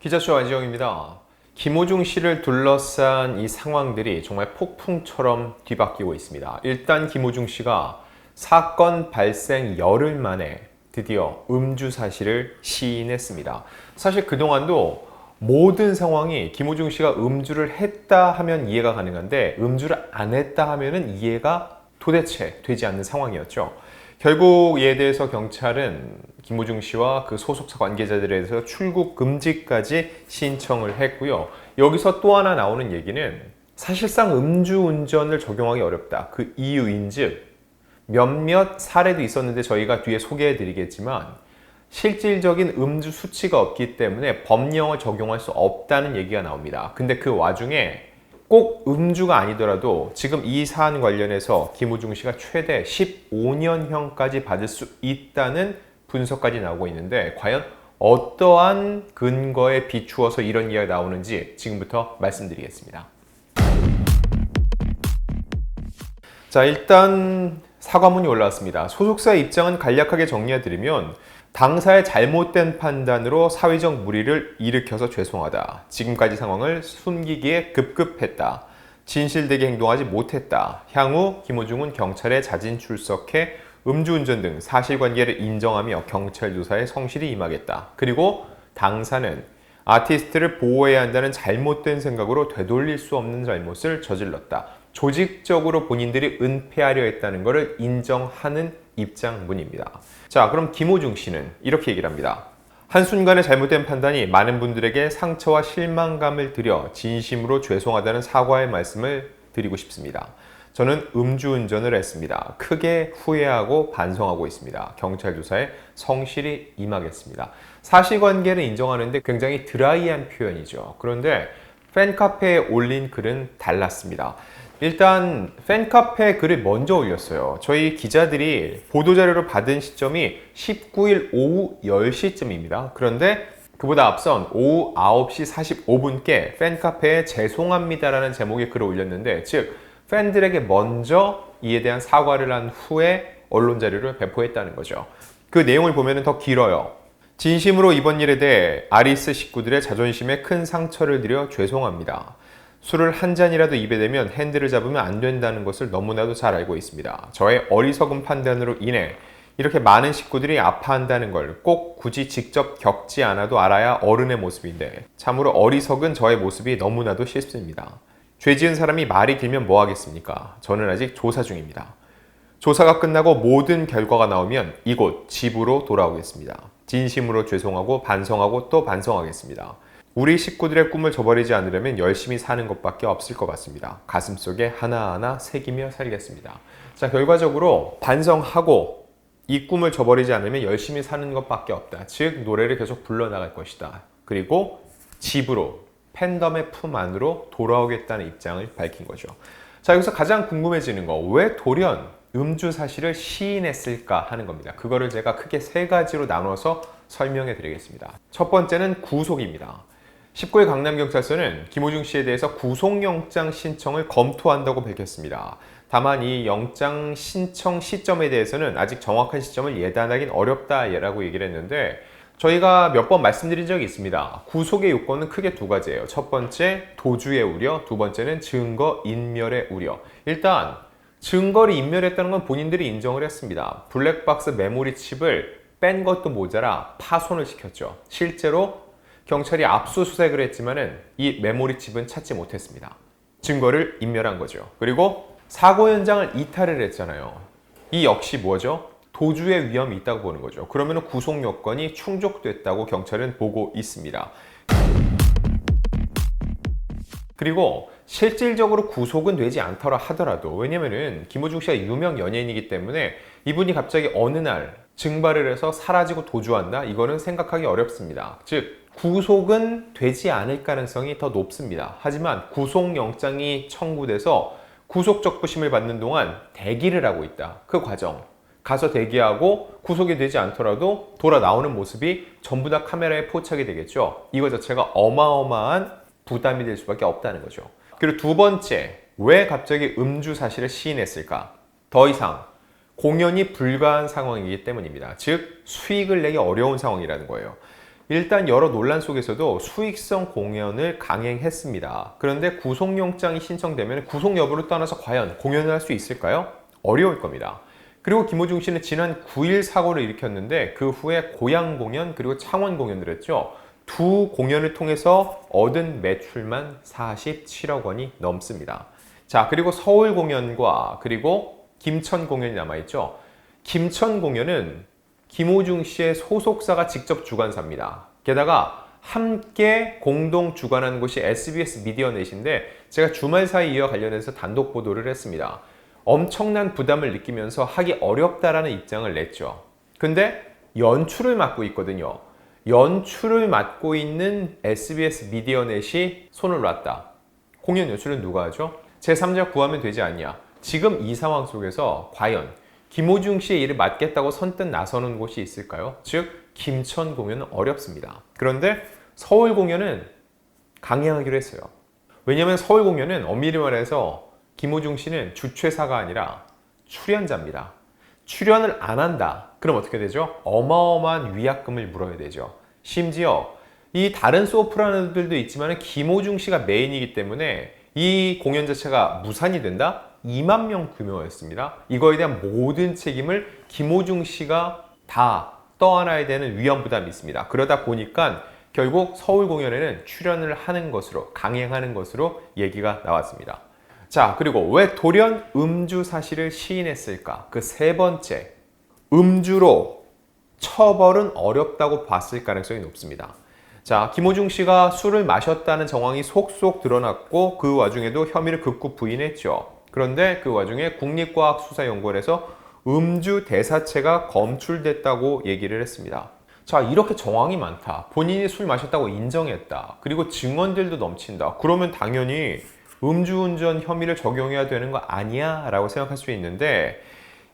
기자쇼 안지영입니다. 김호중 씨를 둘러싼 이 상황들이 정말 폭풍처럼 뒤바뀌고 있습니다. 일단 김호중 씨가 사건 발생 열흘 만에 드디어 음주 사실을 시인했습니다. 사실 그동안도 모든 상황이 김호중 씨가 음주를 했다 하면 이해가 가능한데 음주를 안 했다 하면은 이해가 도대체 되지 않는 상황이었죠. 결국 이에 대해서 경찰은 김호중 씨와 그 소속사 관계자들에 대해서 출국 금지까지 신청을 했고요. 여기서 또 하나 나오는 얘기는 사실상 음주운전을 적용하기 어렵다. 그 이유인즉 몇몇 사례도 있었는데 저희가 뒤에 소개해 드리겠지만 실질적인 음주 수치가 없기 때문에 법령을 적용할 수 없다는 얘기가 나옵니다. 근데 그 와중에 꼭 음주가 아니더라도 지금 이 사안 관련해서 김호중 씨가 최대 15년형까지 받을 수 있다는 분석까지 나오고 있는데 과연 어떠한 근거에 비추어서 이런 이야기가 나오는지 지금부터 말씀드리겠습니다. 자, 일단 사과문이 올라왔습니다. 소속사의 입장은 간략하게 정리해드리면 당사의 잘못된 판단으로 사회적 물의를 일으켜서 죄송하다. 지금까지 상황을 숨기기에 급급했다. 진실되게 행동하지 못했다. 향후 김호중은 경찰에 자진 출석해 음주운전 등 사실관계를 인정하며 경찰 조사에 성실히 임하겠다. 그리고 당사는 아티스트를 보호해야 한다는 잘못된 생각으로 되돌릴 수 없는 잘못을 저질렀다. 조직적으로 본인들이 은폐하려 했다는 것을 인정하는 입장문입니다. 자, 그럼 김호중 씨는 이렇게 얘기를 합니다. 한순간의 잘못된 판단이 많은 분들에게 상처와 실망감을 드려 진심으로 죄송하다는 사과의 말씀을 드리고 싶습니다. 저는 음주운전을 했습니다. 크게 후회하고 반성하고 있습니다. 경찰 조사에 성실히 임하겠습니다. 사실관계를 인정하는데 굉장히 드라이한 표현이죠. 그런데 팬카페에 올린 글은 달랐습니다. 일단 팬카페 글을 먼저 올렸어요. 저희 기자들이 보도자료를 받은 시점이 19일 오후 10시쯤입니다. 그런데 그보다 앞선 오후 9시 45분께 팬카페에 죄송합니다라는 제목의 글을 올렸는데 즉 팬들에게 먼저 이에 대한 사과를 한 후에 언론 자료를 배포했다는 거죠. 그 내용을 보면 더 길어요. 진심으로 이번 일에 대해 아리스 식구들의 자존심에 큰 상처를 드려 죄송합니다. 술을 한 잔이라도 입에 대면 핸들을 잡으면 안 된다는 것을 너무나도 잘 알고 있습니다. 저의 어리석은 판단으로 인해 이렇게 많은 식구들이 아파한다는 걸 꼭 굳이 직접 겪지 않아도 알아야 어른의 모습인데 참으로 어리석은 저의 모습이 너무나도 싫습니다. 죄 지은 사람이 말이 길면 뭐 하겠습니까? 저는 아직 조사 중입니다. 조사가 끝나고 모든 결과가 나오면 이곳 집으로 돌아오겠습니다. 진심으로 죄송하고 반성하고 또 반성하겠습니다. 우리 식구들의 꿈을 저버리지 않으려면 열심히 사는 것밖에 없을 것 같습니다. 가슴속에 하나하나 새기며 살겠습니다. 자, 결과적으로 반성하고 이 꿈을 저버리지 않으면 열심히 사는 것밖에 없다. 즉 노래를 계속 불러나갈 것이다. 그리고 집으로 팬덤의 품 안으로 돌아오겠다는 입장을 밝힌 거죠. 자, 여기서 가장 궁금해지는 거, 왜 돌연 음주 사실을 시인했을까 하는 겁니다. 그거를 제가 크게 세 가지로 나눠서 설명해 드리겠습니다. 첫 번째는 구속입니다. 19일 강남경찰서는 김호중 씨에 대해서 구속영장 신청을 검토한다고 밝혔습니다. 다만 이 영장 신청 시점에 대해서는 아직 정확한 시점을 예단하기는 어렵다라고 얘기를 했는데 저희가 몇 번 말씀드린 적이 있습니다. 구속의 요건은 크게 두 가지예요. 첫 번째, 도주의 우려. 두 번째는 증거 인멸의 우려. 일단 증거를 인멸했다는 건 본인들이 인정을 했습니다. 블랙박스 메모리 칩을 뺀 것도 모자라 파손을 시켰죠. 실제로 경찰이 압수수색을 했지만은 이 메모리 칩은 찾지 못했습니다. 증거를 인멸한 거죠. 그리고 사고 현장을 이탈을 했잖아요. 이 역시 뭐죠? 도주의 위험이 있다고 보는 거죠. 그러면 구속 요건이 충족됐다고 경찰은 보고 있습니다. 그리고 실질적으로 구속은 되지 않더라 하더라도 왜냐면은 김호중 씨가 유명 연예인이기 때문에 이분이 갑자기 어느 날 증발을 해서 사라지고 도주한다? 이거는 생각하기 어렵습니다. 즉 구속은 되지 않을 가능성이 더 높습니다. 하지만 구속영장이 청구돼서 구속적부심을 받는 동안 대기를 하고 있다. 그 과정. 가서 대기하고 구속이 되지 않더라도 돌아 나오는 모습이 전부 다 카메라에 포착이 되겠죠. 이거 자체가 어마어마한 부담이 될 수밖에 없다는 거죠. 그리고 두 번째, 왜 갑자기 음주 사실을 시인했을까? 더 이상 공연이 불가한 상황이기 때문입니다. 즉 수익을 내기 어려운 상황이라는 거예요. 일단 여러 논란 속에서도 수익성 공연을 강행했습니다. 그런데 구속영장이 신청되면 구속 여부를 떠나서 과연 공연을 할 수 있을까요? 어려울 겁니다. 그리고 김호중 씨는 지난 9일 사고를 일으켰는데 그 후에 고양 공연 그리고 창원 공연을 했죠. 두 공연을 통해서 얻은 매출만 47억 원이 넘습니다. 자, 그리고 서울 공연과 그리고 김천 공연이 남아있죠. 김천 공연은 김호중 씨의 소속사가 직접 주관사입니다. 게다가 함께 공동 주관하는 곳이 SBS 미디어넷인데 제가 주말 사이 이와 관련해서 단독 보도를 했습니다. 엄청난 부담을 느끼면서 하기 어렵다라는 입장을 냈죠. 근데 연출을 맡고 있거든요. 연출을 맡고 있는 SBS 미디어넷이 손을 놨다. 공연 연출은 누가 하죠? 제3자 구하면 되지 않냐. 지금 이 상황 속에서 과연 김호중 씨의 일을 맡겠다고 선뜻 나서는 곳이 있을까요? 즉 김천 공연은 어렵습니다. 그런데 서울 공연은 강행하기로 했어요. 왜냐하면 서울 공연은 엄밀히 말해서 김호중 씨는 주최사가 아니라 출연자입니다. 출연을 안 한다. 그럼 어떻게 되죠? 어마어마한 위약금을 물어야 되죠. 심지어 이 다른 소프라노들도 있지만 김호중 씨가 메인이기 때문에 이 공연 자체가 무산이 된다? 2만 명 규모였습니다. 이거에 대한 모든 책임을 김호중 씨가 다 떠안아야 되는 위험 부담이 있습니다. 그러다 보니까 결국 서울 공연에는 출연을 하는 것으로 강행하는 것으로 얘기가 나왔습니다. 자, 그리고 왜 돌연 음주 사실을 시인했을까? 그 세 번째, 음주로 처벌은 어렵다고 봤을 가능성이 높습니다. 자, 김호중 씨가 술을 마셨다는 정황이 속속 드러났고 그 와중에도 혐의를 극구 부인했죠. 그런데 그 와중에 국립과학수사연구원에서 음주 대사체가 검출됐다고 얘기를 했습니다. 자, 이렇게 정황이 많다. 본인이 술 마셨다고 인정했다. 그리고 증언들도 넘친다. 그러면 당연히 음주운전 혐의를 적용해야 되는 거 아니야? 라고 생각할 수 있는데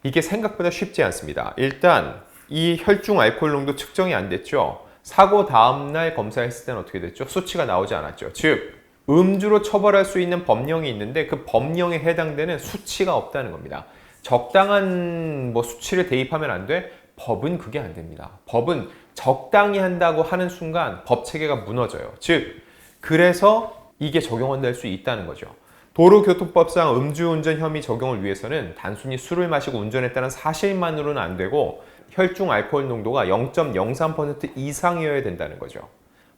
이게 생각보다 쉽지 않습니다. 일단 이 혈중 알코올 농도 측정이 안 됐죠. 사고 다음날 검사했을 때는 어떻게 됐죠? 수치가 나오지 않았죠. 즉 음주로 처벌할 수 있는 법령이 있는데 그 법령에 해당되는 수치가 없다는 겁니다. 적당한 수치를 대입하면 안 돼? 법은 그게 안 됩니다. 법은 적당히 한다고 하는 순간 법 체계가 무너져요. 즉 그래서 이게 적용될 수 있다는 거죠. 도로교통법상 음주운전 혐의 적용을 위해서는 단순히 술을 마시고 운전했다는 사실만으로는 안 되고 혈중 알코올 농도가 0.03% 이상이어야 된다는 거죠.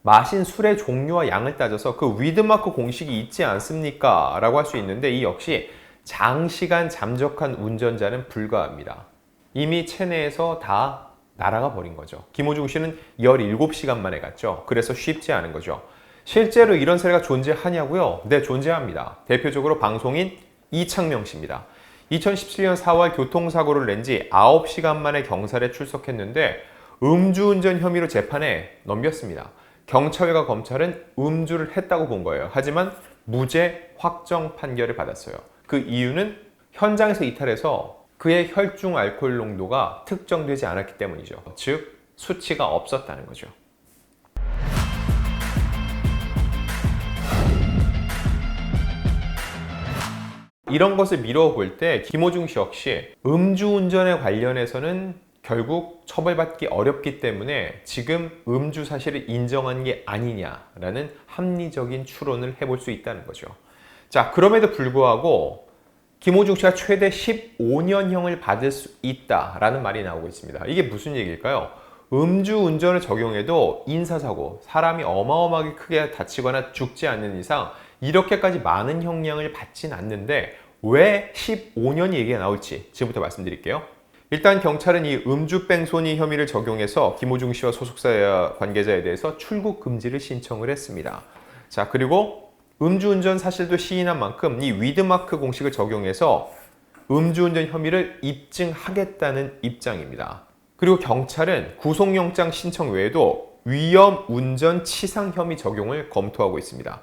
마신 술의 종류와 양을 따져서 그 위드마크 공식이 있지 않습니까? 라고 할 수 있는데 이 역시 장시간 잠적한 운전자는 불가합니다. 이미 체내에서 다 날아가 버린 거죠. 김호중 씨는 17시간 만에 갔죠. 그래서 쉽지 않은 거죠. 실제로 이런 사례가 존재하냐고요? 네, 존재합니다. 대표적으로 방송인 이창명 씨입니다. 2017년 4월 교통사고를 낸 지 9시간 만에 경찰에 출석했는데 음주운전 혐의로 재판에 넘겼습니다. 경찰과 검찰은 음주를 했다고 본 거예요. 하지만 무죄 확정 판결을 받았어요. 그 이유는 현장에서 이탈해서 그의 혈중 알코올 농도가 특정되지 않았기 때문이죠. 즉 수치가 없었다는 거죠. 이런 것을 미뤄볼 때 김호중 씨 역시 음주운전에 관련해서는 결국 처벌받기 어렵기 때문에 지금 음주 사실을 인정한 게 아니냐라는 합리적인 추론을 해볼 수 있다는 거죠. 자, 그럼에도 불구하고 김호중 씨가 최대 15년형을 받을 수 있다라는 말이 나오고 있습니다. 이게 무슨 얘기일까요? 음주운전을 적용해도 인사사고, 사람이 어마어마하게 크게 다치거나 죽지 않는 이상 이렇게까지 많은 형량을 받진 않는데 왜 15년 얘기가 나올지 지금부터 말씀드릴게요. 일단 경찰은 이 음주뺑소니 혐의를 적용해서 김호중 씨와 소속사 관계자에 대해서 출국 금지를 신청을 했습니다. 자, 그리고 음주운전 사실도 시인한 만큼 이 위드마크 공식을 적용해서 음주운전 혐의를 입증하겠다는 입장입니다. 그리고 경찰은 구속영장 신청 외에도 위험운전치상 혐의 적용을 검토하고 있습니다.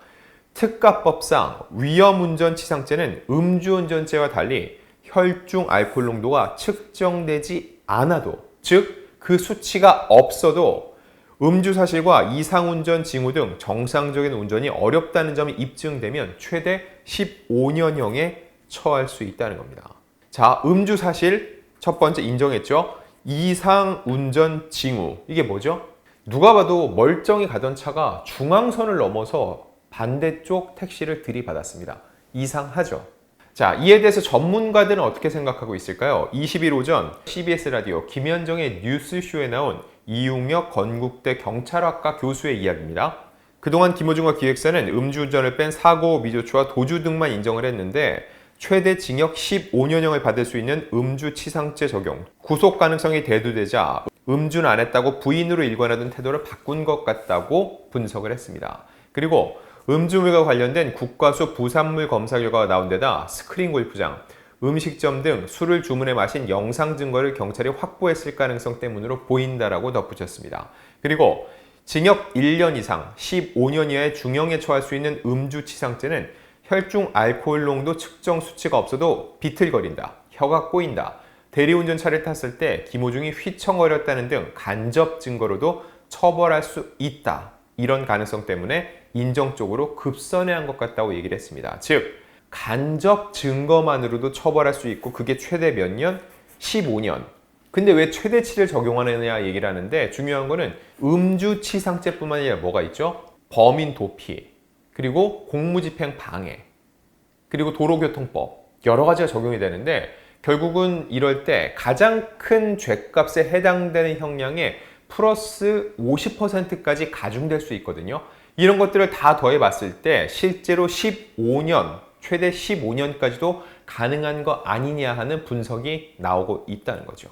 특가법상 위험운전치상죄는 음주운전죄와 달리 혈중 알코올 농도가 측정되지 않아도, 즉 그 수치가 없어도 음주 사실과 이상운전 징후 등 정상적인 운전이 어렵다는 점이 입증되면 최대 15년형에 처할 수 있다는 겁니다. 자, 음주 사실 첫 번째 인정했죠. 이상운전 징후, 이게 뭐죠? 누가 봐도 멀쩡히 가던 차가 중앙선을 넘어서 반대쪽 택시를 들이받았습니다. 이상하죠? 자, 이에 대해서 전문가들은 어떻게 생각하고 있을까요? 20일 오전 CBS 라디오 김현정의 뉴스쇼에 나온 이웅혁 건국대 경찰학과 교수의 이야기입니다. 그동안 김호중과 기획사는 음주운전을 뺀 사고 미조초와 도주 등만 인정을 했는데 최대 징역 15년형을 받을 수 있는 음주치상죄 적용, 구속 가능성이 대두되자 음주는 안 했다고 부인으로 일관하던 태도를 바꾼 것 같다고 분석을 했습니다. 그리고 음주물과 관련된 국과수 부산물 검사 결과가 나온 데다 스크린 골프장, 음식점 등 술을 주문해 마신 영상 증거를 경찰이 확보했을 가능성 때문으로 보인다라고 덧붙였습니다. 그리고 징역 1년 이상 15년 이하의 중형에 처할 수 있는 음주치상죄는 혈중 알코올 농도 측정 수치가 없어도 비틀거린다, 혀가 꼬인다, 대리운전차를 탔을 때 김호중이 휘청거렸다는 등 간접 증거로도 처벌할 수 있다. 이런 가능성 때문에 인정적으로 급선회한 것 같다고 얘기를 했습니다. 즉, 간접 증거만으로도 처벌할 수 있고 그게 최대 몇 년? 15년. 근데 왜 최대치를 적용하느냐 얘기를 하는데 중요한 거는 음주치상죄뿐만 아니라 뭐가 있죠? 범인 도피, 그리고 공무집행 방해, 그리고 도로교통법 여러 가지가 적용이 되는데 결국은 이럴 때 가장 큰 죄값에 해당되는 형량에 플러스 50%까지 가중될 수 있거든요. 이런 것들을 다 더해 봤을 때 실제로 15년, 최대 15년까지도 가능한 거 아니냐 하는 분석이 나오고 있다는 거죠.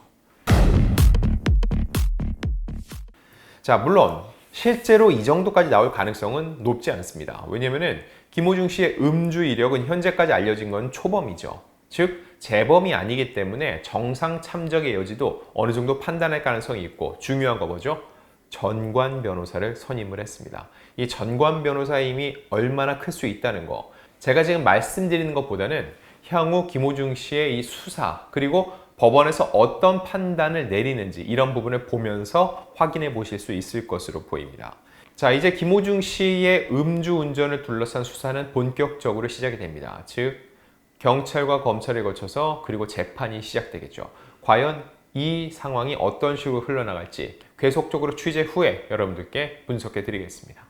자, 물론 실제로 이 정도까지 나올 가능성은 높지 않습니다. 왜냐면은 김호중 씨의 음주 이력은 현재까지 알려진 건 초범이죠. 즉, 재범이 아니기 때문에 정상 참적의 여지도 어느 정도 판단할 가능성이 있고 중요한 거 뭐죠? 전관 변호사를 선임을 했습니다. 이 전관 변호사의 힘이 얼마나 클 수 있다는 거. 제가 지금 말씀드리는 것보다는 향후 김호중 씨의 이 수사 그리고 법원에서 어떤 판단을 내리는지 이런 부분을 보면서 확인해 보실 수 있을 것으로 보입니다. 자, 이제 김호중 씨의 음주운전을 둘러싼 수사는 본격적으로 시작이 됩니다. 즉, 경찰과 검찰을 거쳐서 그리고 재판이 시작되겠죠. 과연 이 상황이 어떤 식으로 흘러나갈지 계속적으로 취재 후에 여러분들께 분석해 드리겠습니다.